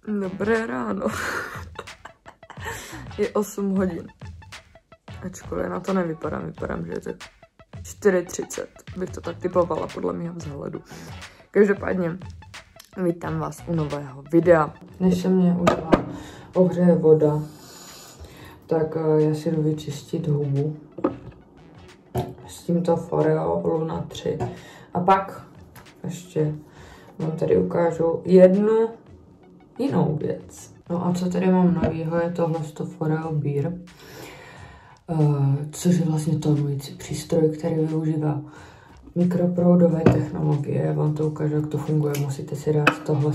Dobré ráno. Je 8 hodin. Ačkoliv na to nevypadám, vypadám, že je to 4:30. Bych to tak typovala podle mého vzhledu. Každopádně vítám vás u nového videa. Než se mě ohřeje voda, tak já si jdu vyčistit hubu s tímto Foreo Luna 3. A pak ještě vám tady ukážu jednu jinou věc. No a co tady mám novýho, je tohle Foreo Beer, což je vlastně tonující přístroj, který využívá mikroproudové technologie. Já vám to ukážu, jak to funguje. Musíte si dát tohle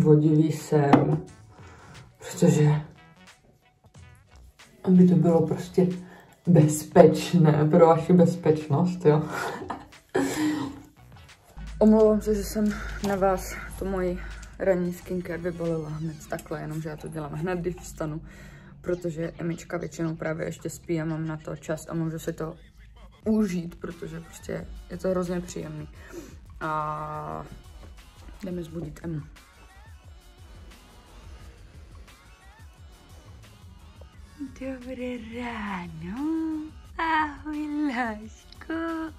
vodivý sérum, protože aby to bylo prostě bezpečné pro vaši bezpečnost, jo. Omlouvám se, že jsem na vás to moji ranní skincare vybalila hned takhle, jenomže já to dělám hned, když vstanu, protože Emička většinou právě ještě spí a mám na to čas a můžu si to užít, protože prostě je to hrozně příjemný. A jdeme zbudit Emu. Dobré ráno, ahoj lásko.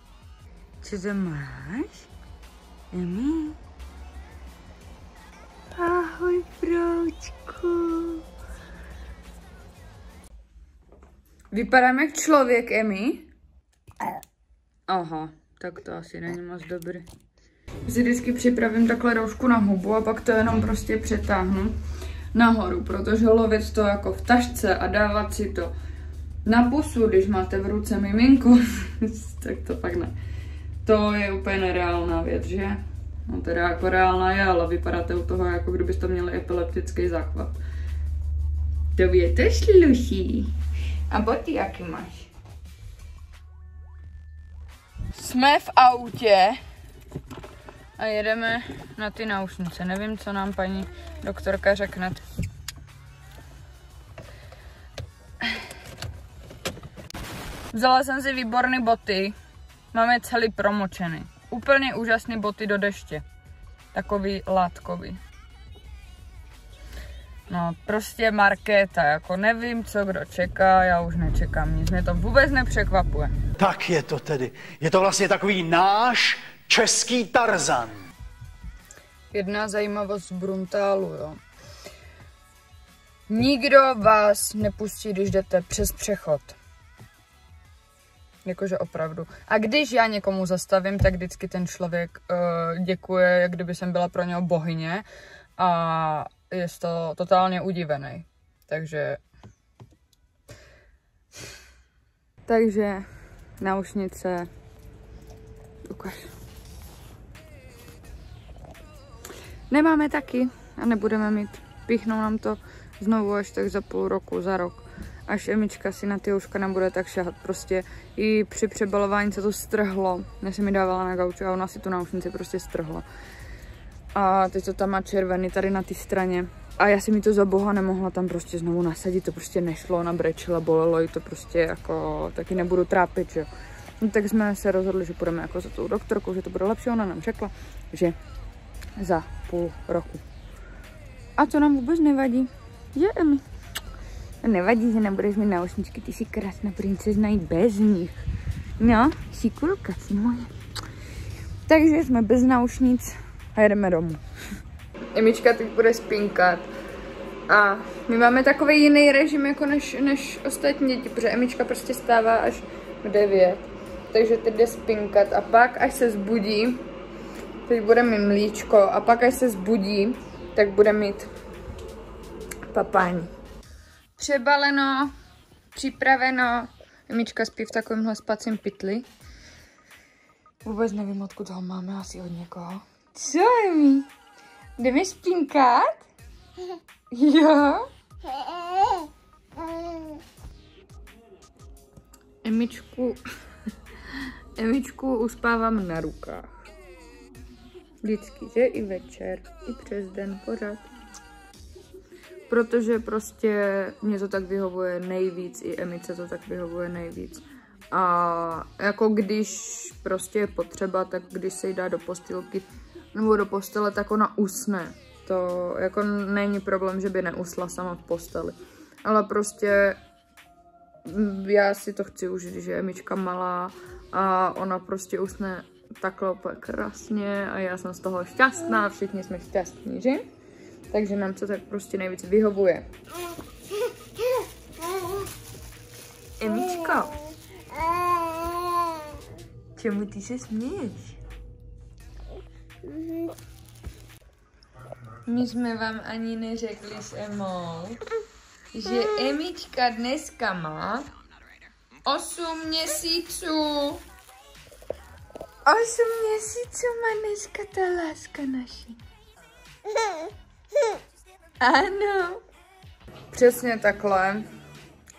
Co to máš? Emi? Ahoj broučku. Vypadám jak člověk, Emi? Aha, tak to asi není moc dobrý. Si vždycky připravím takhle roušku na hubu a pak to jenom prostě přetáhnu nahoru, protože lovit to jako v tašce a dávat si to na pusu, když máte v ruce miminko, tak to pak ne. To je úplně nereálná věc, že? No teda jako reálná je, ale vypadáte u toho, jako kdybyste měli epileptický záchvat. To je to sluší. A boty jaký máš? Jsme v autě a jedeme na ty náušnice. Nevím, co nám paní doktorka řekne. Vzala jsem si výborné boty. Máme celý promočený. Úplně úžasné boty do deště. Takový látkový. No, prostě markéta, jako nevím, co kdo čeká, já už nečekám nic, mě to vůbec nepřekvapuje. Tak je to tedy. Je to vlastně takový náš český Tarzan. Jedna zajímavost z Bruntálu, jo. Nikdo vás nepustí, když jdete přes přechod. Jakože opravdu. A když já někomu zastavím, tak vždycky ten člověk děkuje, jak kdyby jsem byla pro něho bohyně. A je to totálně udivený. Takže náušnice. Ukaž. Nemáme taky a nebudeme mít. Píchnou nám to znovu až tak za půl roku, za rok. Až Emička si na ty uška nebude tak šahat. Prostě i při přebalování se to strhlo. Než jsem mi dávala na gauči a ona si tu náušnici prostě strhla. A teď to tam má červený tady na té straně. A já si mi to za boha nemohla tam prostě znovu nasadit, to prostě nešlo, ona brečela, bolelo jí to prostě jako, taky nebudu trápit, že jo. No, tak jsme se rozhodli, že půjdeme jako za tou doktorkou, že to bude lepší, ona nám řekla, že za půl roku. A to nám vůbec nevadí, že Emi? Nevadí, že nebudeš mít náušničky, ty jsi krásná princezna i bez nich. No, jsi kulka, jsi moje. Takže jsme bez náušnic a jedeme domů. Emička teď bude spinkat. A my máme takový jiný režim jako než ostatní děti, protože Emička prostě stává až v 9. Takže teď jde spinkat a pak, až se zbudí, teď bude mít mlíčko a pak, až se zbudí, tak bude mít papání. Přebaleno, připraveno. Emička spí v takovémhle spacím pytli. Vůbec nevím, odkud ho máme, asi od někoho. Co, Emi? Jdeme spinkat? Jo? Emičku uspávám na rukách. Vždycky, že? I večer, i přes den, pořád. Protože prostě mě to tak vyhovuje nejvíc, i Emice to tak vyhovuje nejvíc. A jako když prostě je potřeba, tak když se jí dá do postýlky nebo do postele, tak ona usne. to jako není problém, že by neusla sama v posteli. Ale prostě já si to chci užít, že je Emička malá a ona prostě usne takhle úplně krásně a já jsem z toho šťastná, všichni jsme šťastní, že? Takže nám to tak prostě nejvíc vyhovuje. Emičko, čemu ty se směješ? My jsme vám ani neřekli s Emou, že Emička dneska má 8 měsíců. 8 měsíců má dneska ta láska naší. Ano. Přesně takhle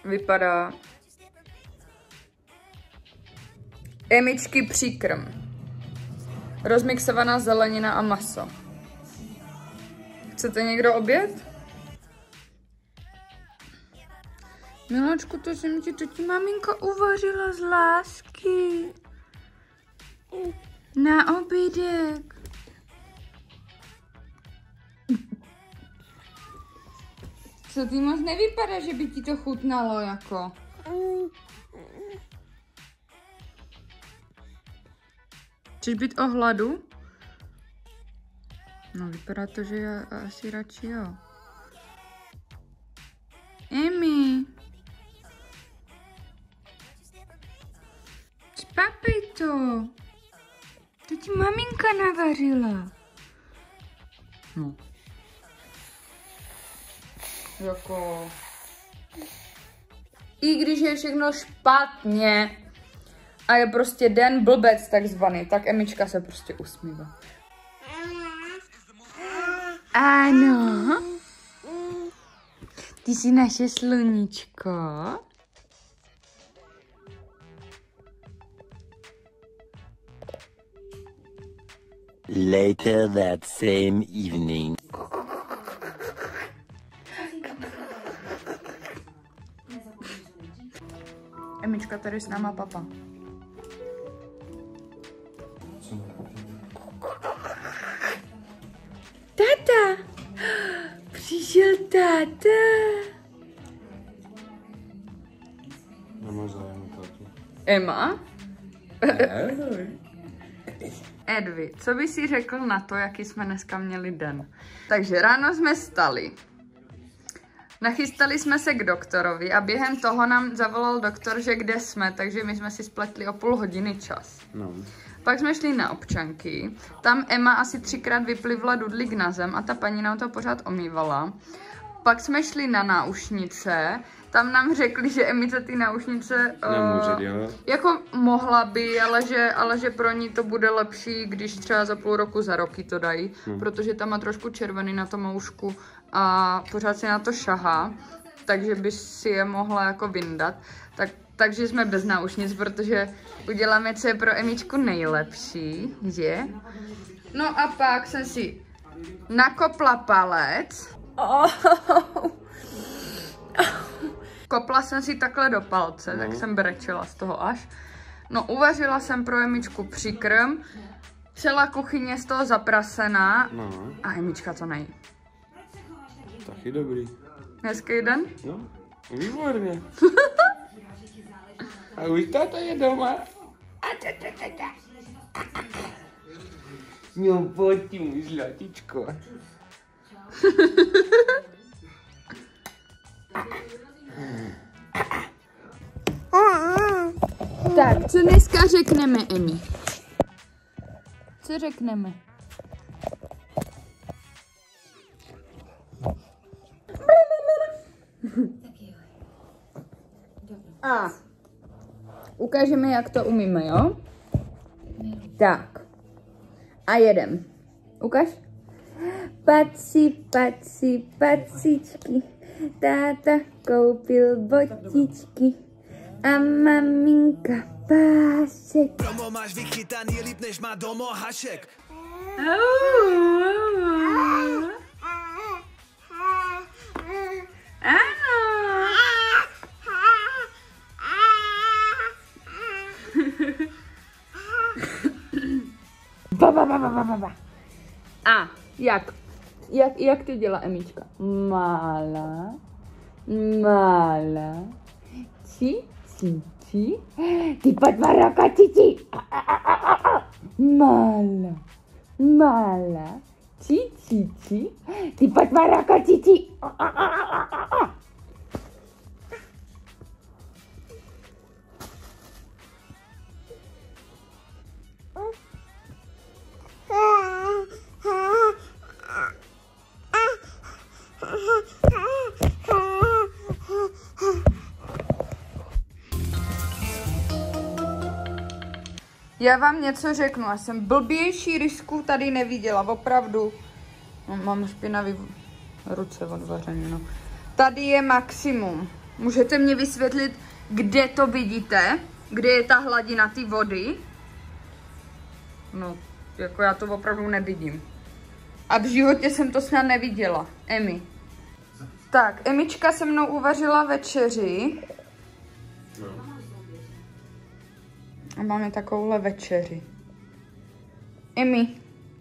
vypadá Emičky příkrm. Rozmixovaná zelenina a maso. Chcete někdo oběd? Miláčku, to jsem ti, to ti maminka uvařila z lásky. Na obědek. Co ty moc nevypadá, že by ti to chutnalo jako? Chceš být o hladu? No vypadá to, že já asi radši jo. Emi. Spapej to. To ti maminka navařila. No. Jako... I když je všechno špatně a je prostě den blbec takzvaný, tak Emička se prostě usmívá. Ano. Ty jsi naše sluníčko. Later that same evening. Emička, tady s náma papa. Táta! Přišel táta! Nemá zájem o tátu. Emma? Edvi, co by si řekl na to, jaký jsme dneska měli den? Takže ráno jsme stali. Nachystali jsme se k doktorovi a během toho nám zavolal doktor, že kde jsme, takže my jsme si spletli o půl hodiny čas. No. Pak jsme šli na občanky, tam Emma asi 3krát vyplivla dudlík na zem a ta paní nám to pořád omývala. Pak jsme šli na náušnice, tam nám řekli, že Emice ty náušnice nemůže dělat. Jako mohla by, ale že pro ní to bude lepší, když třeba za půl roku, za roky to dají, protože tam má trošku červený na tom oušku a pořád si na to šahá, takže by si je mohla jako vyndat. Takže jsme bez náušnic, protože uděláme, co je pro Emičku nejlepší, že? No a pak jsem si nakopla palec. Kopla jsem si takhle do palce, tak jsem brečela z toho až. No uvařila jsem pro Emičku příkrm, celá kuchyně z toho zaprasená a Emička to nejí. Taky dobrý. Hezký den? No, výborně. A už táta je doma. No pojď, můj zlatičko. Tak, co dneska řekneme, Emi? Co řekneme? A ukážeme, jak to umíme, jo? Tak. A jedem. Ukaž. Paci, paci, pacičky. Táta koupil botičky. A maminka pásek. Promo máš vychytaný líp, než má domo hašek. A jak? Jak to dělá Emička? Mála. Mála. Či. Ty potvaraka, či. Mála. Mála. Či. Ty potvaraka, či. Já vám něco řeknu, já jsem blbější rysku tady neviděla, opravdu. No, mám špinavý ruce od vaření, no. Tady je maximum. Můžete mě vysvětlit, kde to vidíte? Kde je ta hladina ty vody? No, jako já to opravdu nevidím. A v životě jsem to snad neviděla. Emi. Tak, Emička se mnou uvařila večeři. A máme takovouhle večeři. Emi,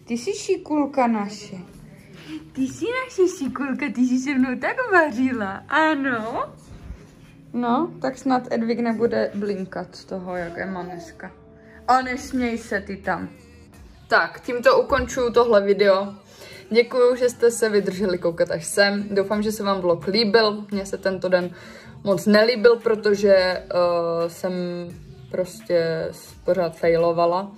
ty jsi šikulka naše. Ty jsi naše šikulka, ty jsi se mnou tak vařila, ano? No, tak snad Edvik nebude blinkat z toho, jak je mám dneska. A nesměj se ty tam. Tak, tímto ukončuju tohle video. Děkuju, že jste se vydrželi koukat až sem. Doufám, že se vám vlog líbil. Mně se tento den moc nelíbil, protože jsem prostě pořád failovala.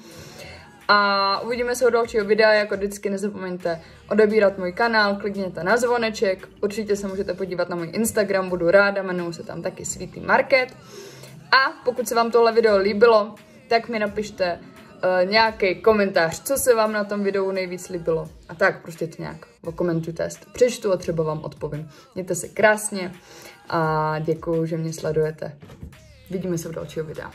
A uvidíme se u dalšího videa, jako vždycky nezapomeňte odebírat můj kanál, klikněte na zvoneček, určitě se můžete podívat na můj Instagram, budu ráda, jmenuji se tam taky Sweety Market. A pokud se vám tohle video líbilo, tak mi napište nějaký komentář, co se vám na tom videu nejvíc líbilo. A tak prostě to nějak okomentujte, přečtu a třeba vám odpovím. Mějte se krásně a děkuju, že mě sledujete. Vidíme se u dalšího videa.